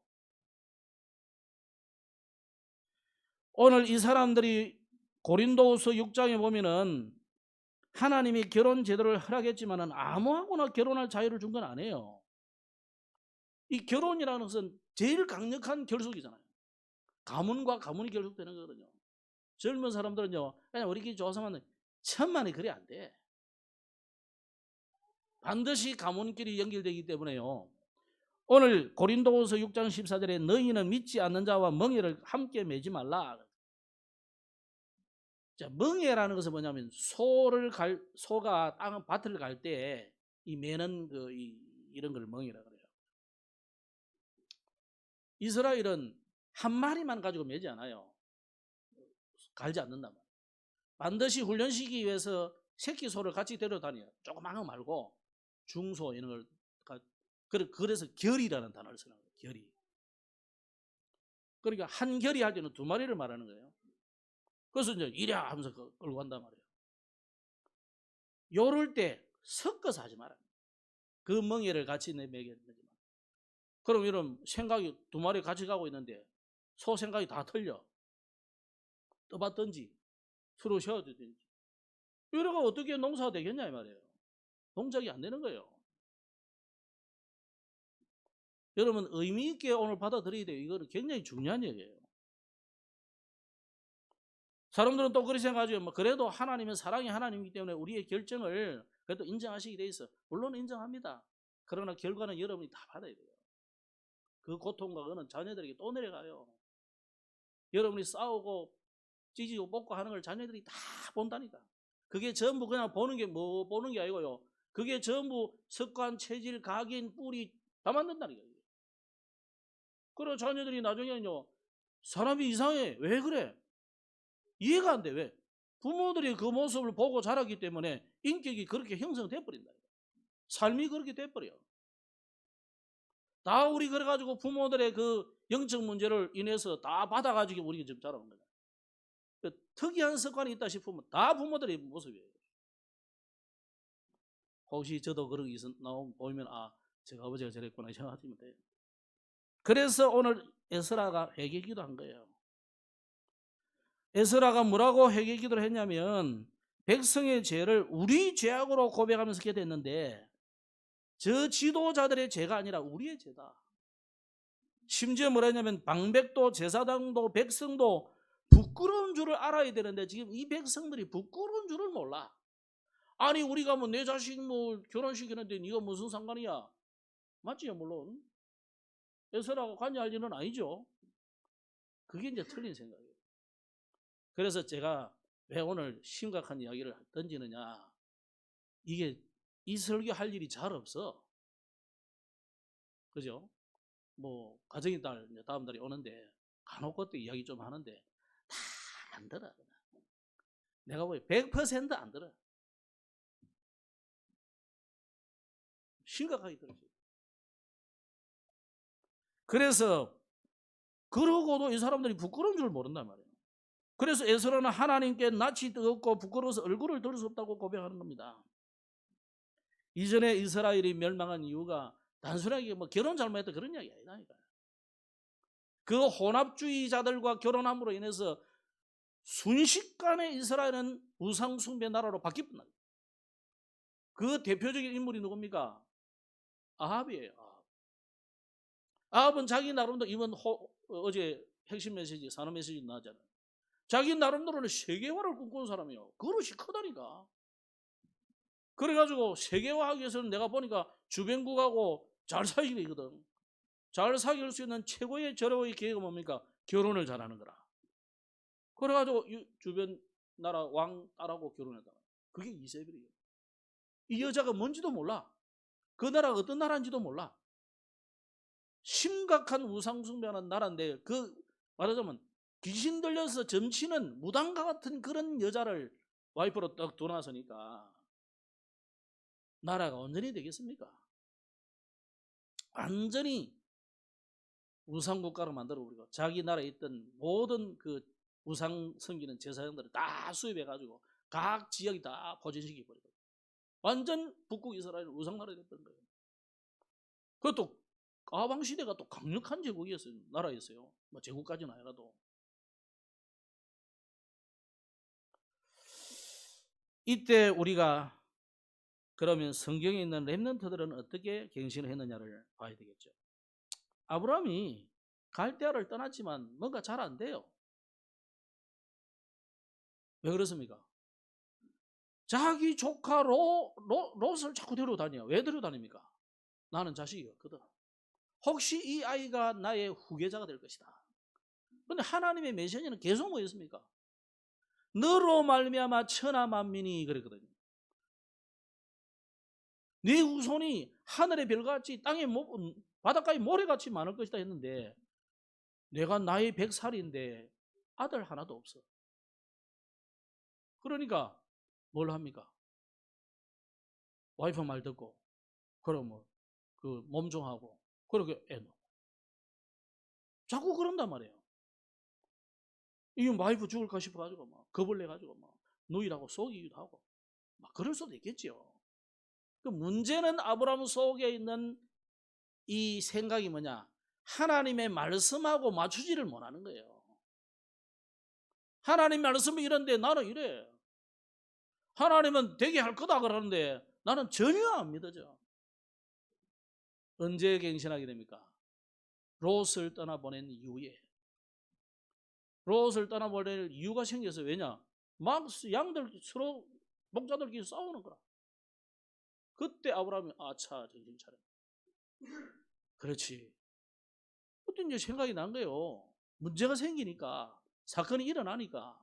오늘 이 사람들이 고린도후서 6장에 보면은 하나님이 결혼 제도를 허락했지만은 아무하고나 결혼할 자유를 준 건 아니에요. 이 결혼이라는 것은 제일 강력한 결속이잖아요. 가문과 가문이 결속되는 거거든요. 젊은 사람들은요, 그냥 우리끼리 조사만 천만에 그래 안 돼. 반드시 가문끼리 연결되기 때문에요. 오늘 고린도후서 6장 14절에 너희는 믿지 않는 자와 멍에를 함께 매지 말라. 자, 멍에라는 것은 뭐냐면 소가 밭을 갈 때 이 매는 이런 걸 멍에라 그래요. 이스라엘은 한 마리만 가지고 매지 않아요. 갈지 않는단 말이에요. 반드시 훈련시키기 위해서 새끼 소를 같이 데려다녀요. 조그만 거 말고 중소 이런 걸. 그래서 결이라는 단어를 쓰는 거예요. 결이. 그러니까 한 결이 할 때는 두 마리를 말하는 거예요. 그래서 이제 이랴 하면서 끌고 간단 말이에요. 요럴 때 섞어서 하지 말아요. 그 멍에를 같이 매게 되지 마. 그럼 이런 생각이 두 마리 같이 가고 있는데 소 생각이 다 틀려. 떠받든지 서로 쉬어주든지. 이러가 어떻게 농사가 되겠냐 이 말이에요. 동작이 안 되는 거예요. 여러분 의미 있게 오늘 받아들여야 돼요. 이거는 굉장히 중요한 얘기예요. 사람들은 또 그렇게 생각하죠. 뭐 그래도 하나님은 사랑이 하나님이기 때문에 우리의 결정을 그래도 인정하시게 돼 있어. 물론 인정합니다. 그러나 결과는 여러분이 다 받아야 돼요. 그 고통과 그는 자녀들에게 또 내려가요. 여러분이 싸우고 찢지고 뽑고 하는 걸 자녀들이 다 본다니까. 그게 전부 그냥 보는 게 아니고요. 그게 전부 습관, 체질, 각인, 뿌리 다 만든다니까. 그리고 자녀들이 나중에는요, 사람이 이상해. 왜 그래? 이해가 안 돼. 왜? 부모들이 그 모습을 보고 자랐기 때문에 인격이 그렇게 형성돼 버린다. 삶이 그렇게 돼 버려. 다 우리 그래가지고 부모들의 그 영적 문제를 인해서 다 받아가지고 우리가 지금 자라는 거야. 특이한 습관이 있다 싶으면 다 부모들의 모습이에요. 혹시 저도 그런 게 나오면 보이면 제가 아버지가 저랬구나 생각하시면 돼요. 그래서 오늘 에스라가 회개기도 한 거예요. 에스라가 뭐라고 회개기도를 했냐면 백성의 죄를 우리 죄악으로 고백하면서 기도했는데 저 지도자들의 죄가 아니라 우리의 죄다. 심지어 뭐라 했냐면 방백도 제사장도 백성도 부끄러운 줄을 알아야 되는데 지금 이 백성들이 부끄러운 줄을 몰라. 아니 우리가 뭐 내 자식 뭐 결혼시키는데 네가 무슨 상관이야? 맞지요 물론. 에스라가 관여할 일은 아니죠. 그게 이제 틀린 생각이에요. 그래서 제가 왜 오늘 심각한 이야기를 던지느냐. 이게 이 설교 할 일이 잘 없어. 그죠? 뭐 가정의 달 다음 달에 오는데 간혹 그때 이야기 좀 하는데 다 안 들어. 내가 보기 100%안 들어. 심각하게 들었어요. 그래서 그러고도 이 사람들이 부끄러운 줄 모른단 말이에요. 그래서 에스라는 하나님께 낯이 뜨겁고 부끄러워서 얼굴을 들 수 없다고 고백하는 겁니다. 이전에 이스라엘이 멸망한 이유가 단순하게 뭐 결혼 잘못했다 그런 이야기 아니다니까요. 그 혼합주의자들과 결혼함으로 인해서 순식간에 이스라엘은 우상숭배 나라로 바뀌었다. 그 대표적인 인물이 누굽니까? 아합이에요. 아합은 자기 나름대로 이번 어제 핵심 메시지, 산업 메시지 나왔잖아요. 자기 나름대로는 세계화를 꿈꾸는 사람이에요. 그릇이 크다니까. 그래가지고 세계화하기 위해서는 내가 보니까 주변국하고 잘 사귀게 되거든. 잘 사귈 수 있는 최고의 절호의 기회가 뭡니까? 결혼을 잘하는 거라. 그래가지고 주변 나라 왕 딸하고 결혼했다. 그게 이세벨이에요. 이 여자가 뭔지도 몰라. 그 나라가 어떤 나라인지도 몰라. 심각한 우상숭배하는 나라인데 그 말하자면 귀신 들려서 점치는 무당과 같은 그런 여자를 와이프로 딱 두나서니까 나라가 온전히 되겠습니까? 완전히 우상국가로 만들어 버리고 자기 나라에 있던 모든 그 우상 섬기는 제사장들을 다 수입해 가지고 각 지역이 다 포진시켜 버리고 완전 북극 이스라엘 우상나라가 됐던 거예요. 그것도 가방 시대가 또 강력한 제국이었어요. 나라였어요. 뭐 제국까지는 아니라도. 이때 우리가 그러면 성경에 있는 렘넌트들은 어떻게 갱신을 했느냐를 봐야 되겠죠. 아브라함이 갈대아를 떠났지만 뭔가 잘 안 돼요. 왜 그렇습니까? 자기 조카 롯을 자꾸 데려다녀요. 왜 데려다닙니까? 나는 자식이 없거든. 혹시 이 아이가 나의 후계자가 될 것이다. 그런데 하나님의 메시지는 계속 뭐였습니까? 너로 말미암아 천하 만민이 그랬거든요. 네 후손이 하늘의 별같이 땅의 바닷가의 모래같이 많을 것이다 했는데 내가 나이 100살인데 아들 하나도 없어. 그러니까 뭘 합니까? 와이프 말 듣고 그럼 뭐 그 몸종하고 그렇게 애 놓고 자꾸 그런단 말이에요. 이 와이프 죽을까 싶어가지고 막 겁을 내가지고 막 누이라고 속이기도 하고 막 그럴 수도 있겠지요. 그 문제는 아브라함 속에 있는 이 생각이 뭐냐? 하나님의 말씀하고 맞추지를 못하는 거예요. 하나님 말씀이 이런데 나는 이래. 하나님은 되게 할 거다 그러는데 나는 전혀 안 믿어져. 언제 갱신하게 됩니까? 롯을 떠나보낸 이후에. 롯을 떠나보낼 이유가 생겨서 왜냐? 막 양들 서로 목자들끼리 싸우는 거라. 그때 아브라함이 아차 정신 차려. 그렇지. 그때 이제 생각이 난 거예요. 문제가 생기니까 사건이 일어나니까.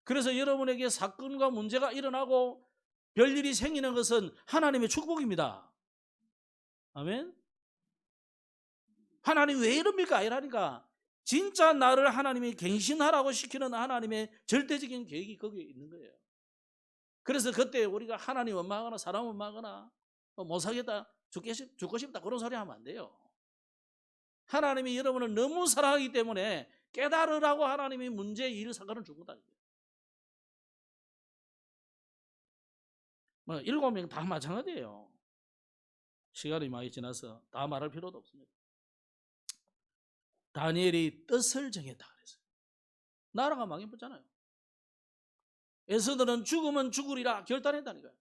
그래서 여러분에게 사건과 문제가 일어나고 별일이 생기는 것은 하나님의 축복입니다. 아멘. 하나님 왜 이럽니까? 이러니까 진짜 나를 하나님이 갱신하라고 시키는 하나님의 절대적인 계획이 거기에 있는 거예요. 그래서 그때 우리가 하나님 원망하거나 사람 원망하거나 못 사겠다 죽고 싶다 그런 소리 하면 안 돼요. 하나님이 여러분을 너무 사랑하기 때문에 깨달으라고 하나님이 문제, 일, 사건을 준 거다. 7명 다 마찬가지예요. 시간이 많이 지나서 다 말할 필요도 없습니다. 다니엘이 뜻을 정했다 그랬어요. 나라가 망해버렸잖아요. 에스더는 죽으면 죽으리라 결단했다니까요.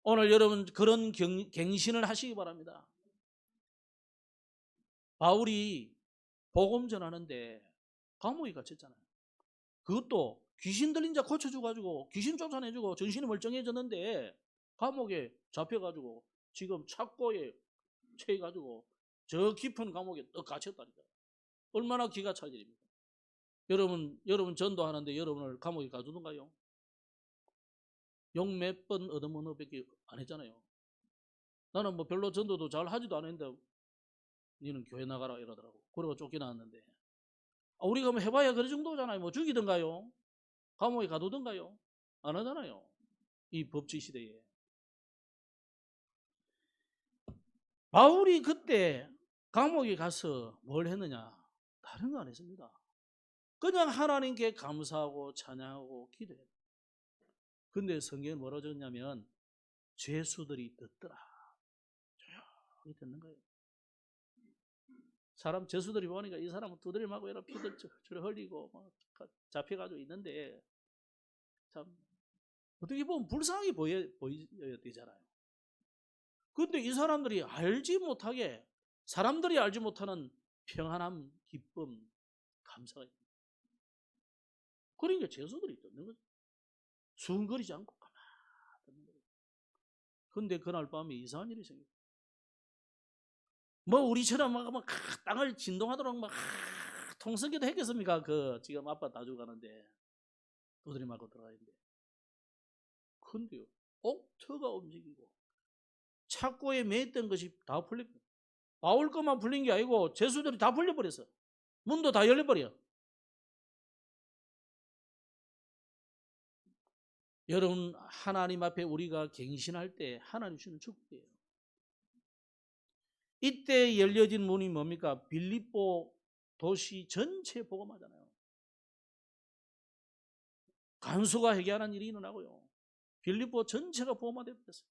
오늘 여러분 그런 갱신을 하시기 바랍니다. 바울이 복음 전하는데 감옥에 갇혔잖아요. 그것도 귀신 들린 자 고쳐줘가지고 귀신 쫓아내주고 정신이 멀쩡해졌는데 감옥에 잡혀가지고 지금 착고에 처해가지고 저 깊은 감옥에 또 갇혔다니까요. 얼마나 기가 찰 일입니까? 여러분 전도하는데 여러분을 감옥에 가두던가요? 욕 몇 번 얻어먹는 밖에 안 했잖아요. 나는 뭐 별로 전도도 잘 하지도 않았는데 니는 교회 나가라 이러더라고. 그러고 쫓겨나왔는데 우리가 뭐 해봐야 그 정도잖아요. 뭐 죽이던가요? 감옥에 가두던가요? 안 하잖아요. 이 법치 시대에. 바울이 그때 감옥에 가서 뭘 했느냐? 다른 거 안 했습니다. 그냥 하나님께 감사하고 찬양하고 기도해요. 근데 성경에 뭐라 적었냐면 죄수들이 듣더라. 조용히 듣는 거예요. 사람 죄수들이 보니까 이 사람은 두드려 맞고 이런 피들 줄 흘리고 막 잡혀가지고 있는데 참 어떻게 보면 불쌍하게 보여야 되잖아요. 근데 이 사람들이 알지 못하게 사람들이 알지 못하는 평안함, 기쁨, 감사가 있는 거예요. 그러니까 죄수들이 듣는 거죠. 수근거리지 않고 가만히 듣는 거예요. 근데 그날 밤에 이상한 일이 생겼어요. 뭐 우리처럼 막 땅을 진동하도록 막 통성기도 했겠습니까? 그 지금 아빠 다 죽어가는데 두드려 맞고 들어가 있는데 큰데요. 옥터가 움직이고 착고에 매였던 것이 다 풀립니다. 바울 것만 풀린 게 아니고 죄수들이 다 풀려버렸어. 문도 다 열려버려. 여러분, 하나님 앞에 우리가 갱신할 때 하나님 주는 축복이에요. 이때 열려진 문이 뭡니까? 빌립보 도시 전체 복음하잖아요. 간수가 회개하는 일이 일어나고요. 빌립보 전체가 복음화되어 버렸어요.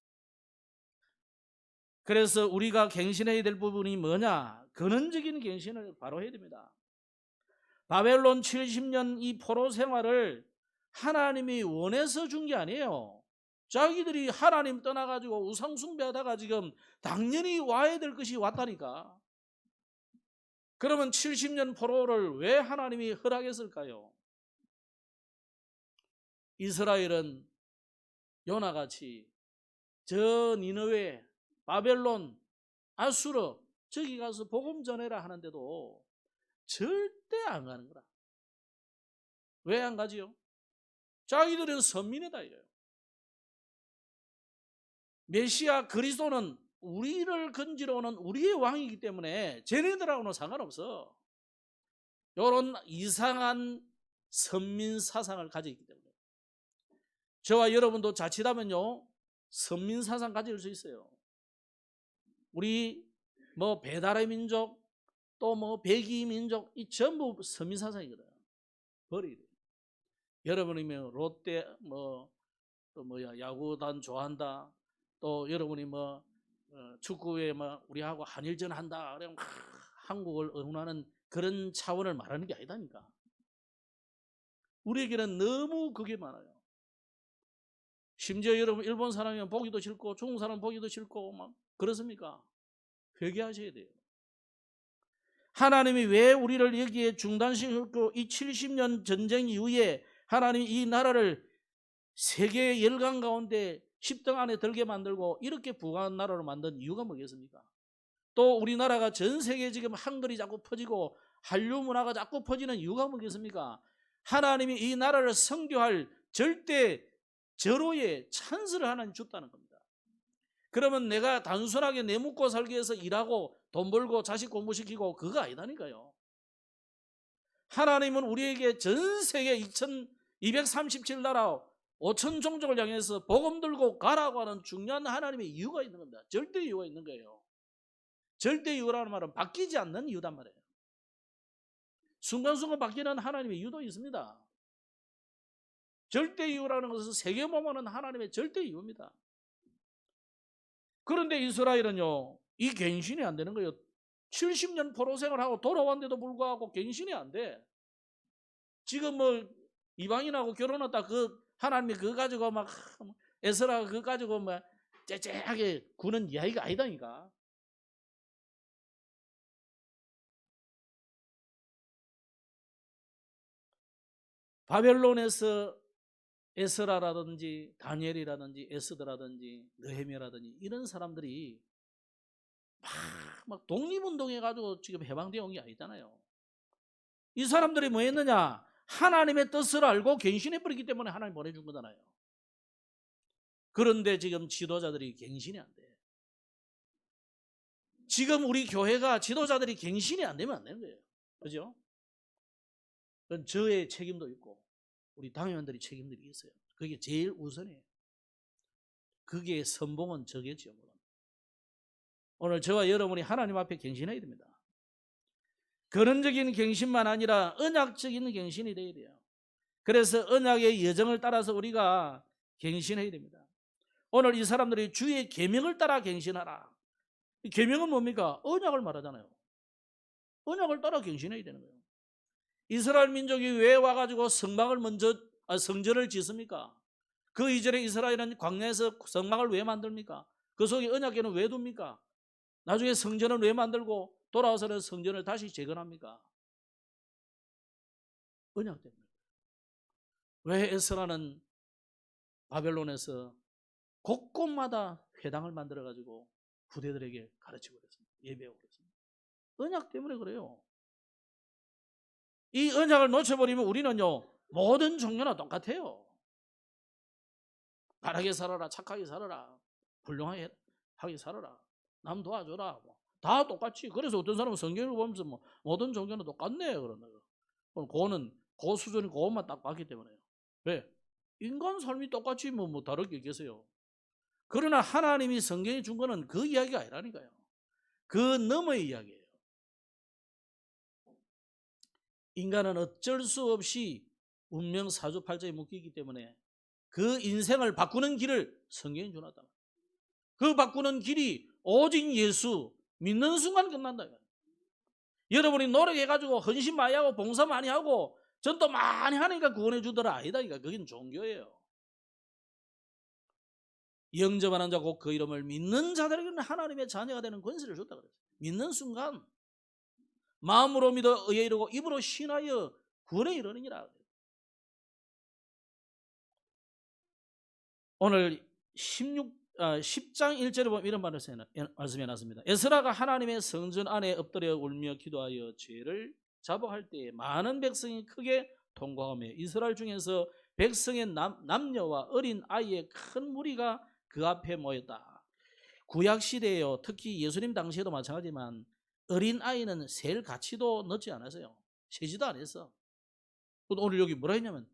그래서 우리가 갱신해야 될 부분이 뭐냐? 근원적인 갱신을 바로 해야 됩니다. 바벨론 70년 이 포로 생활을 하나님이 원해서 준 게 아니에요. 자기들이 하나님 떠나가지고 우상 숭배하다가 지금 당연히 와야 될 것이 왔다니까. 그러면 70년 포로를 왜 하나님이 허락했을까요? 이스라엘은 요나같이 저 니느웨, 바벨론, 아수르 저기 가서 복음 전해라 하는데도 절대 안 가는 거라. 왜 안 가지요? 자기들은 선민이다 이래요. 메시아 그리스도는 우리를 건지러 오는 우리의 왕이기 때문에 쟤네들하고는 상관없어. 이런 이상한 선민 사상을 가지고 있기 때문에 저와 여러분도 자칫하면요 선민 사상 가질 수 있어요. 우리 뭐 배달의 민족 또 뭐 백이 민족 이 전부 선민 사상이거든요. 버리래. 여러분이면 롯데 또 뭐야 야구단 좋아한다. 또 여러분이 뭐 축구에 뭐 우리하고 한일전 한다. 그러면 한국을 응원하는 그런 차원을 말하는 게 아니다니까. 우리에게는 너무 그게 많아요. 심지어 여러분 일본 사람이면 보기도 싫고 중국 사람 보기도 싫고 막 그렇습니까? 회개하셔야 돼요. 하나님이 왜 우리를 여기에 중단시켰고 이 70년 전쟁 이후에 하나님이 이 나라를 세계 열강 가운데 10등 안에 들게 만들고 이렇게 부강한 나라로 만든 이유가 뭐겠습니까? 또 우리나라가 전 세계에 지금 한글이 자꾸 퍼지고 한류 문화가 자꾸 퍼지는 이유가 뭐겠습니까? 하나님이 이 나라를 선교할 절대 절호의 찬스를 하나님 줬다는 겁니다. 그러면 내가 단순하게 내 묵고 살기 위해서 일하고 돈 벌고 자식 공부시키고 그거 아니다니까요. 하나님은 우리에게 전 세계 2237나라 5천 종족을 향해서 복음 들고 가라고 하는 중요한 하나님의 이유가 있는 겁니다. 절대 이유가 있는 거예요. 절대 이유라는 말은 바뀌지 않는 이유단 말이에요. 순간순간 바뀌는 하나님의 이유도 있습니다. 절대 이유라는 것은 세계모모는 하나님의 절대 이유입니다. 그런데 이스라엘은요 이 갱신이 안 되는 거예요. 70년 포로 생활하고 돌아왔는데도 불구하고 갱신이 안 돼. 지금 뭐 이방인하고 결혼했다 그 하나님이 그거 가지고 막 에스라 그거 가지고 막 째째하게 구는 이야기가 아니다니까. 바벨론에서 에스라라든지 다니엘이라든지 에스더라든지 느헤미야라든지 이런 사람들이 막 독립운동해가지고 지금 해방되어 온 게 아니잖아요. 이 사람들이 뭐 했느냐? 하나님의 뜻을 알고 갱신해버리기 때문에 하나님 보내준 거잖아요. 그런데 지금 지도자들이 갱신이 안 돼. 지금 우리 교회가 지도자들이 갱신이 안 되면 안 되는 거예요. 그죠? 그건 저의 책임도 있고 우리 당회원들이 책임들이 있어요. 그게 제일 우선이에요. 그게 선봉은 저겠죠. 오늘 저와 여러분이 하나님 앞에 갱신해야 됩니다. 근원적인 갱신만 아니라 언약적인 갱신이 되어야 돼요. 그래서 언약의 여정을 따라서 우리가 갱신해야 됩니다. 오늘 이 사람들이 주의 계명을 따라 갱신하라. 계명은 뭡니까? 언약을 말하잖아요. 언약을 따라 갱신해야 되는 거예요. 이스라엘 민족이 왜 와가지고 성전을 짓습니까? 그 이전에 이스라엘은 광야에서 성막을 왜 만듭니까? 그 속에 언약궤는 왜 둡니까? 나중에 성전을 왜 만들고 돌아와서는 성전을 다시 재건합니까? 언약 때문에. 왜 에스라는 바벨론에서 곳곳마다 회당을 만들어가지고 후대들에게 가르치고 그랬습니다. 예배하고 그랬습니다. 언약 때문에 그래요. 이 언약을 놓쳐버리면 우리는요 모든 종교나 똑같아요. 바르게 살아라, 착하게 살아라, 훌륭하게 하게 살아라, 남 도와줘라, 뭐. 다 똑같이. 그래서 어떤 사람은 성경을 보면서 뭐 모든 종교는 똑같네 그러는 거예요. 그거는 그 수준이 그것만 딱 봤기 때문에요. 왜? 인간 삶이 똑같이 뭐 다를 게 있겠어요. 그러나 하나님이 성경에 준 거는 그 이야기가 아니라니까요. 그 너머의 이야기예요. 인간은 어쩔 수 없이 운명 사주팔자에 묶이기 때문에 그 인생을 바꾸는 길을 성경이 주놨다. 그 바꾸는 길이 오직 예수 믿는 순간 끝난다. 여러분이 노력해가지고 헌신 많이 하고 봉사 많이 하고 전도 많이 하니까 구원해 주더라 아니다. 그건 종교예요. 영접하는 자 곧 그 이름을 믿는 자들에게는 하나님의 자녀가 되는 권세를 줬다 그랬어요. 믿는 순간 마음으로 믿어 의에 이르고 입으로 신하여 구원에 이르느니라. 오늘 10장 1절에 보면 이런 말씀해 놨습니다. 에스라가 하나님의 성전 안에 엎드려 울며 기도하여 죄를 자복할 때에 많은 백성이 크게 통곡하며 이스라엘 중에서 백성의 남녀와 어린 아이의 큰 무리가 그 앞에 모였다. 구약 시대에요. 특히 예수님 당시에도 마찬가지지만 어린 아이는 셀 가치도 넣지 않았어요. 세지도 안 했어. 오늘 여기 뭐라 했냐면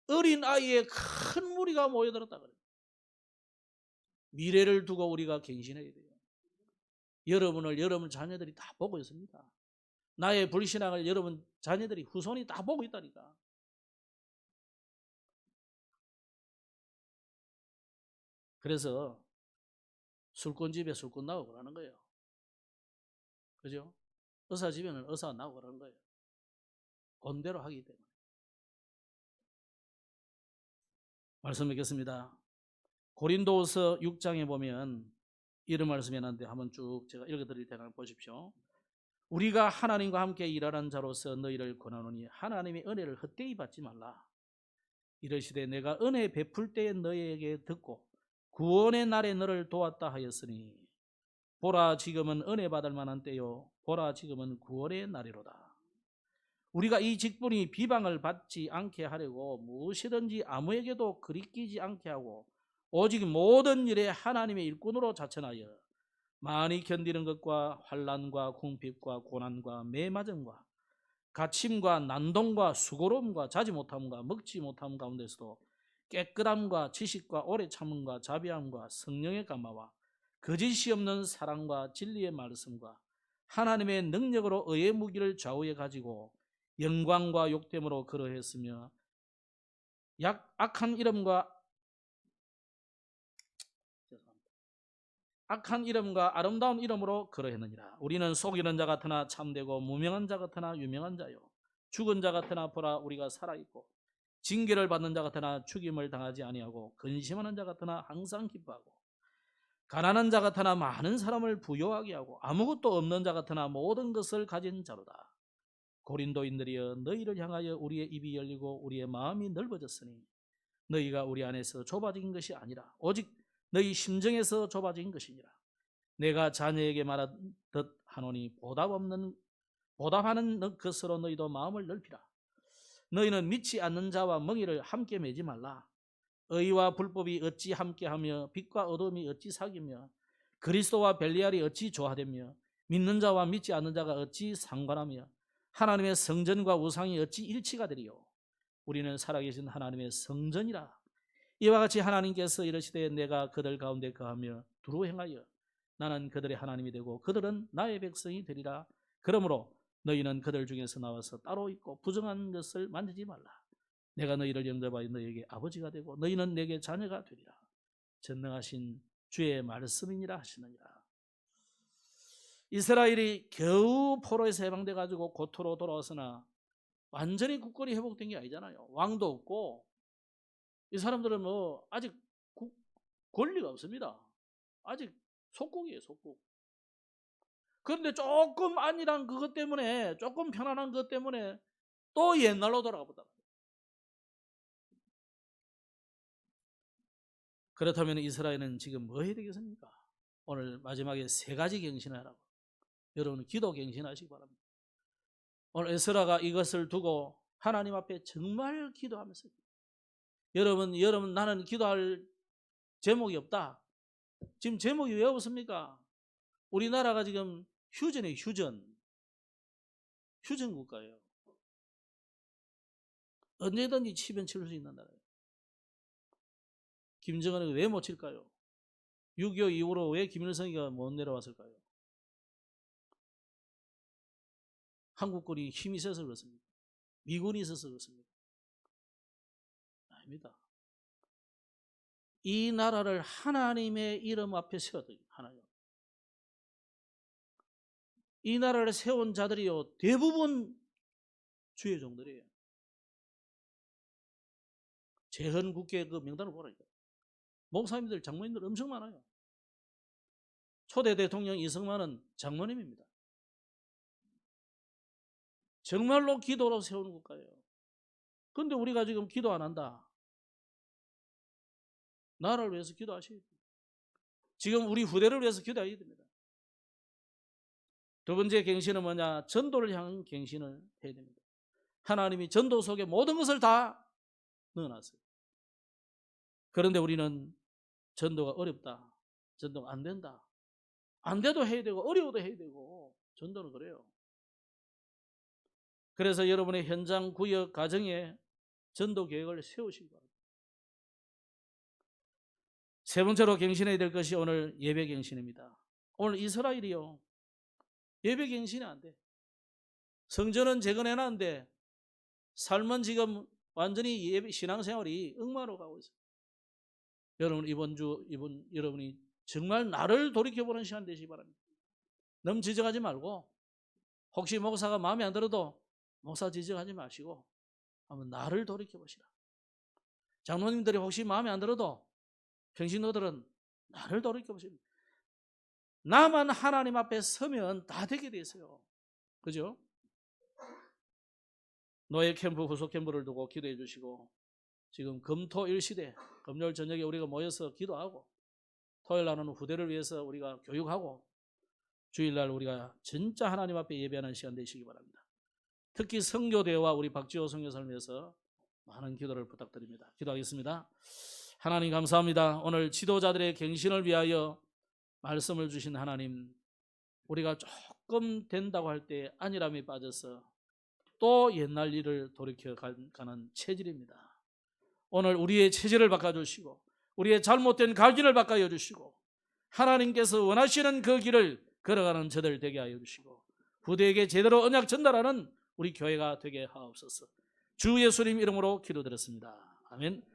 어린 아이의 큰 무리가 모여들었다 그래요. 미래를 두고 우리가 갱신해야 돼요. 여러분 자녀들이 다 보고 있습니다. 나의 불신앙을 여러분 자녀들이 후손이 다 보고 있다니까. 그래서 술꾼집에 술꾼 나오고 그러는 거예요. 그죠? 의사집에는 의사가 나오고 그러는 거예요. 본대로 하기 때문에. 말씀 뵙겠습니다. 고린도서 6장에 보면 이런 말씀이 있는데 한번 쭉 제가 읽어드릴 테니까 보십시오. 우리가 하나님과 함께 일하는 자로서 너희를 권하노니 하나님의 은혜를 헛되이 받지 말라. 이르시되 내가 은혜 베풀 때에 너희에게 듣고 구원의 날에 너를 도왔다 하였으니 보라 지금은 은혜 받을 만한 때요 보라 지금은 구원의 날이로다. 우리가 이 직분이 비방을 받지 않게 하려고 무엇이든지 아무에게도 그리끼지 않게 하고 오직 모든 일에 하나님의 일꾼으로 자천하여 많이 견디는 것과 환난과 궁핍과 고난과 매맞음과 갇힘과 난동과 수고로움과 자지 못함과 먹지 못함 가운데서도 깨끗함과 지식과 오래 참음과 자비함과 성령의 감화와 거짓이 없는 사랑과 진리의 말씀과 하나님의 능력으로 의의 무기를 좌우에 가지고 영광과 욕됨으로 그러했으며 악한 이름과 아름다운 이름으로 그러했느니라. 우리는 속이는 자 같으나 참되고 무명한 자 같으나 유명한 자요 죽은 자 같으나 보라 우리가 살아있고 징계를 받는 자 같으나 죽임을 당하지 아니하고 근심하는 자 같으나 항상 기뻐하고 가난한 자 같으나 많은 사람을 부요하게 하고 아무것도 없는 자 같으나 모든 것을 가진 자로다. 고린도인들이여 너희를 향하여 우리의 입이 열리고 우리의 마음이 넓어졌으니 너희가 우리 안에서 좁아진 것이 아니라 오직 너희 심정에서 좁아진 것이니라. 내가 자녀에게 말하듯 하노니 보답하는 것으로 너희도 마음을 넓히라. 너희는 믿지 않는 자와 멍에를 함께 매지 말라. 의와 불법이 어찌 함께하며 빛과 어둠이 어찌 사귀며 그리스도와 벨리알이 어찌 조화되며 믿는 자와 믿지 않는 자가 어찌 상관하며 하나님의 성전과 우상이 어찌 일치가 되리요. 우리는 살아계신 하나님의 성전이라. 이와 같이 하나님께서 이르시되 내가 그들 가운데 거하며 두루 행하여 나는 그들의 하나님이 되고 그들은 나의 백성이 되리라. 그러므로 너희는 그들 중에서 나와서 따로 있고 부정한 것을 만지지 말라. 내가 너희를 영접하여 너희에게 아버지가 되고 너희는 내게 자녀가 되리라. 전능하신 주의 말씀이니라 하시느니라. 이스라엘이 겨우 포로에서 해방돼 가지고 고토로 돌아왔으나 완전히 국권이 회복된 게 아니잖아요. 왕도 없고 이 사람들은 뭐 아직 권리가 없습니다. 아직 속국이에요, 속국. 그런데 조금 안일한 그것 때문에, 조금 편안한 것 때문에 또 옛날로 돌아가 보다. 그렇다면 이스라엘은 지금 뭐 해야 되겠습니까? 오늘 마지막에 세 가지 경신을 하라고. 여러분 기도 경신하시기 바랍니다. 오늘 에스라가 이것을 두고 하나님 앞에 정말 기도하면서 여러분 나는 기도할 제목이 없다. 지금 제목이 왜 없습니까? 우리나라가 지금 휴전이에요. 휴전 국가예요. 언제든지 치면 칠 수 있는 나라예요. 김정은이 왜 못 칠까요? 6.25 이후로 왜 김일성이가 못 내려왔을까요? 한국군이 힘이 세서 그렇습니다. 미군이 있어서 그렇습니다. 아닙니다. 이 나라를 하나님의 이름 앞에 세웠다. 하나님. 이 나라를 세운 자들이요 대부분 주의 종들이에요. 재헌국회 그 명단을 보라니까. 목사님들, 장로님들 엄청 많아요. 초대 대통령 이승만은 장로님입니다. 정말로 기도로 세우는 국가예요. 그런데 우리가 지금 기도 안 한다. 나라를 위해서 기도하셔야 됩니다. 지금 우리 후대를 위해서 기도해야 됩니다. 두 번째 갱신은 뭐냐? 전도를 향한 갱신을 해야 됩니다. 하나님이 전도 속에 모든 것을 다 넣어놨어요. 그런데 우리는 전도가 어렵다. 전도가 안 된다. 안 돼도 해야 되고 어려워도 해야 되고 전도는 그래요. 그래서 여러분의 현장, 구역, 가정에 전도 계획을 세우시기 바랍니다. 세 번째로 갱신해야 될 것이 오늘 예배 갱신입니다. 오늘 이스라엘이요. 예배 갱신이 안 돼. 성전은 재건해놨는데 삶은 지금 완전히 예배 신앙생활이 엉망으로 가고 있어요. 여러분 여러분이 정말 나를 돌이켜보는 시간 되시기 바랍니다. 너무 지적하지 말고 혹시 목사가 마음에 안 들어도 목사 지적하지 마시고 한번 나를 돌이켜보시라. 장로님들이 혹시 마음에 안 들어도 평신도들은 나를 돌이켜보시라. 나만 하나님 앞에 서면 다 되게 돼 있어요. 그죠? 노예 캠프, 후속 캠프를 두고 기도해 주시고 지금 금토일 시대 금요일 저녁에 우리가 모여서 기도하고 토요일 날은 후대를 위해서 우리가 교육하고 주일날 우리가 진짜 하나님 앞에 예배하는 시간 되시기 바랍니다. 특히 선교대와 우리 박지호 선교사를 위해서 많은 기도를 부탁드립니다. 기도하겠습니다. 하나님 감사합니다. 오늘 지도자들의 갱신을 위하여 말씀을 주신 하나님, 우리가 조금 된다고 할 때 안일함에 빠져서 또 옛날 일을 돌이켜 가는 체질입니다. 오늘 우리의 체질을 바꿔주시고 우리의 잘못된 갈 길을 바꿔주시고 하나님께서 원하시는 그 길을 걸어가는 저들 되게 하여 주시고 부대에게 제대로 언약 전달하는 우리 교회가 되게 하옵소서. 주 예수님 이름으로 기도드렸습니다. 아멘.